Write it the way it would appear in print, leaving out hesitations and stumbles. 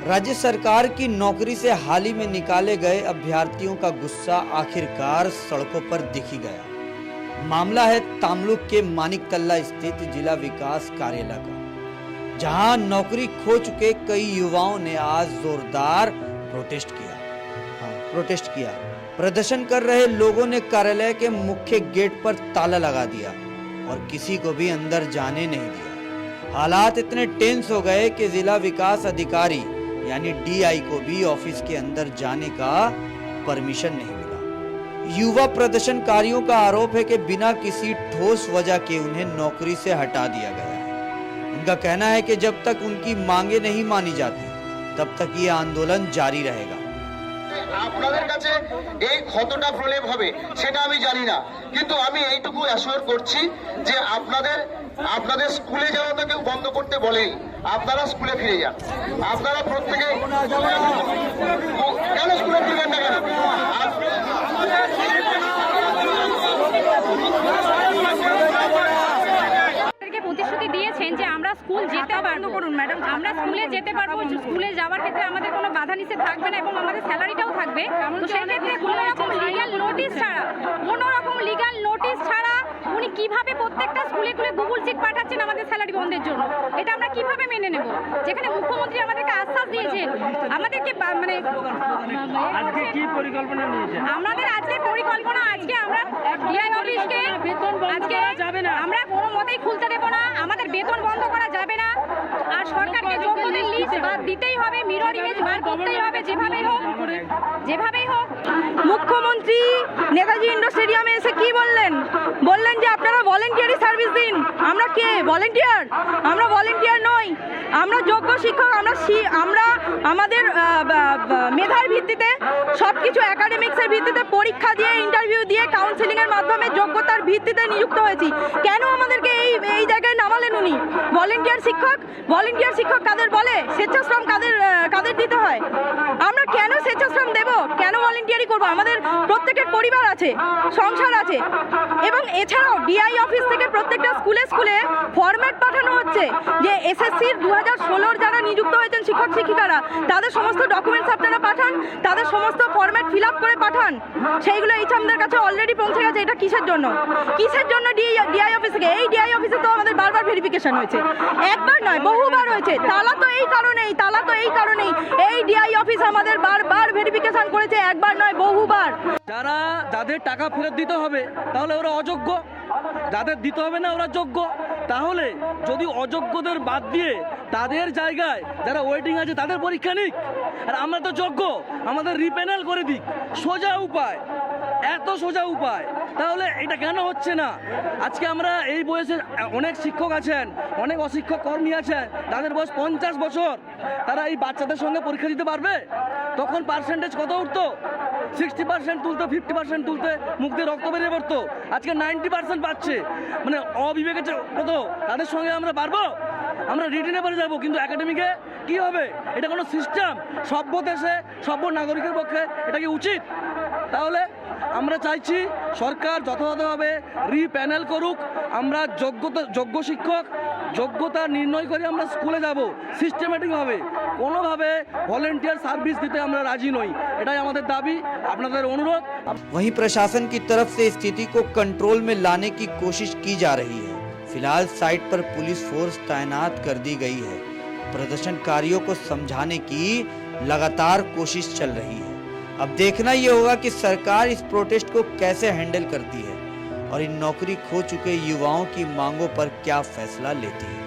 राज्य सरकार की नौकरी से हाल ही में निकाले गए अभ्यर्थियों का गुस्सा आखिरकार सड़कों पर दिख ही गया। मामला है तमलुक के मानिकतल्ला स्थित जिला विकास कार्यालय का, जहां नौकरी खो चुके कई युवाओं ने आज जोरदार प्रोटेस्ट किया। प्रदर्शन कर रहे लोगों ने कार्यालय के मुख्य गेट पर ताला लगा दिया और किसी को भी अंदर जाने नहीं दिया। हालात इतने टेंस हो गए कि जिला विकास अधिकारी यानी डीआई को भी ऑफिस के अंदर जाने का परमिशन नहीं मिला। युवा प्रदर्शनकारियों का आरोप है कि बिना किसी ठोस वजह के उन्हें नौकरी से हटा दिया गया है। उनका कहना है कि जब तक उनकी मांगे नहीं मानी जाती तब तक ये आंदोलन जारी रहेगा। আপনাদের কাছে এই কতটা প্রলেপ হবে সেটা আমি জানি না, কিন্তু আমি এইটুকু অ্যাসিওর করছি যে আপনাদের স্কুলে যাওয়া তো কেউ বন্ধ করতে বলেনি। আপনারা স্কুলে ফিরে যান। আপনারা প্রত্যেকে কেন স্কুলে ফিরবেন না কেন? প্রতিশ্রুতি দিয়েছেন যে আমরা স্কুল যেতে পারবো, আমরা স্কুলে যেতে পারবো, স্কুলে যাওয়ার ক্ষেত্রে আমাদের কোনো বাধা নিষেধ থাকবে না এবং আমাদের স্যালারিটাও থাকবে। তো সেই ক্ষেত্রে কোনো রকম লিগ্যাল নোটিশ ছাড়া উনি কিভাবে প্রত্যেকটা স্কুলে গুগল সিট পাঠাচ্ছেন আমাদের স্যালারি বন্ধের জন্য? এটা আমরা কিভাবে মেনে নেব? যেখানে মুখ্যমন্ত্রী আমাদেরকে আশ্বাস দিয়েছেন, আমাদেরকে মানে আজকে কি পরিকল্পনা নিয়েছেন? আমাদের আজকে পরিকল্পনা, আজকে আমরা ডিআই অফিসকে আজকে আমরা কোনো মতেই খুলতে দেব না, আমাদের বেতন বন্ধ করা যাবে না, আর সরকারকে যোগ্যদের লিস্ট দিতেই হবে, মিরর ইমেজ বার করতেই হবে, যেভাবেই হোক। মুখ্যমন্ত্রী নেতাজি ইন্ডোর স্টেডিয়ামে এসে কি বললেন যে আপনারা ভলেন্টিয়ারি সার্ভিস দিন। আমরা কে ভলেন্টিয়ার? আমরা ভলেন্টিয়ার নই, আমরা যোগ্য শিক্ষক। আমরা আমাদের মেধার ভিত্তিতে সবকিছু একাডেমিক্সের ভিত্তিতে পরীক্ষা দিয়ে, ইন্টারভিউ দিয়ে, কাউন্সিলিং এর মাধ্যমে যোগ্যতার ভিত্তিতে নিযুক্ত হয়েছি। কেন আমাদেরকে এই জায়গায় নামালেন উনি? ভলেন্টিয়ার শিক্ষক কাদের বলে? স্বেচ্ছাশ্রম কাদের দিতে হয়? আমরা কেন স্বেচ্ছাশ্রম দেব? কেন ভলেন্টিয়ারি করব? আমাদের প্রত্যেকের পরিবার আছে, সংসার আছে। এবং এছাড়াও ডিআই অফিস থেকে প্রত্যেকটা স্কুলে ফরম্যাট পাঠানো হচ্ছে যে এসএসসির 2016 যারা নিযুক্ত হয়েছেন শিক্ষক শিক্ষিকারা, তাদের সমস্ত ডকুমেন্টস আপনারা পাঠান, তাদের সমস্ত ফরম্যাট ফিল আপ করে পাঠান। সেইগুলো এইচএমদের কাছে অলরেডি পৌঁছে গেছে। এটা কিসের জন্য ডিআই অফিস থেকে? এই ডিআই অফিসে তো আমাদের বারবার ভেরিফিকেশন হয়েছে, একবার নয় বহুবার হয়েছে। তালা তো এই কারণেই এই ডিআই অফিস আমাদের বারবার ভেরিফিকেশন করেছে, একবার নয় বহুবার। যাদের টাকা ফেরত দিতে হবে তাহলে ওরা অযোগ্য, যাদের দিতে হবে না ওরা যোগ্য। তাহলে যদি অযোগ্যদের বাদ দিয়ে তাদের জায়গায় যারা ওয়েটিং আছে তাদের পরীক্ষা নিক, আর আমরা তো যোগ্য, আমাদের রিপ্যানেল করে দিক। সোজা উপায়, এত সোজা উপায়। তাহলে এটা কেন হচ্ছে না? আজকে আমরা এই বয়সে অনেক শিক্ষক আছেন, অনেক অশিক্ষক কর্মী আছেন, তাদের বয়স 50 বছর, তারা এই বাচ্চাদের সঙ্গে পরীক্ষা দিতে পারবে? তখন পার্সেন্টেজ কত উঠতো? 60% তুলতো, 50% তুলতে মুখ দিয়ে রক্ত বেরিয়ে পড়তো। আজকে 90% পাচ্ছে। মানে অবিবেকের কত, তাদের সঙ্গে আমরা পারবো? আমরা রিটেনে পারে যাবো, কিন্তু একাডেমিকে কি হবে? এটা কোনো সিস্টেম? সভ্য দেশে সভ্য নাগরিকের পক্ষে এটা কি উচিত? তাহলে আমরা চাইছি সরকার যথাযথভাবে রিপ্যানেল করুক। আমরা যোগ্য শিক্ষক যোগ্যতা নির্ণয় করে আমরা স্কুলে যাব সিস্টেমেটিকভাবে। কোনোভাবে ভলেন্টিয়ার সার্ভিস দিতে আমরা রাজি নই, এটাই আমাদের দাবি, আপনাদের অনুরোধ। वहीं प्रशासन की तरफ से स्थिति को कंट्रोल में लाने की कोशिश की जा रही है। फिलहाल साइट पर पुलिस फोर्स तैनात कर दी गई है। प्रदर्शनकारियों को समझाने की लगातार कोशिश चल रही है। अब देखना ये होगा कि सरकार इस प्रोटेस्ट को कैसे हैंडल करती है और इन नौकरी खो चुके युवाओं की मांगों पर क्या फैसला लेती है।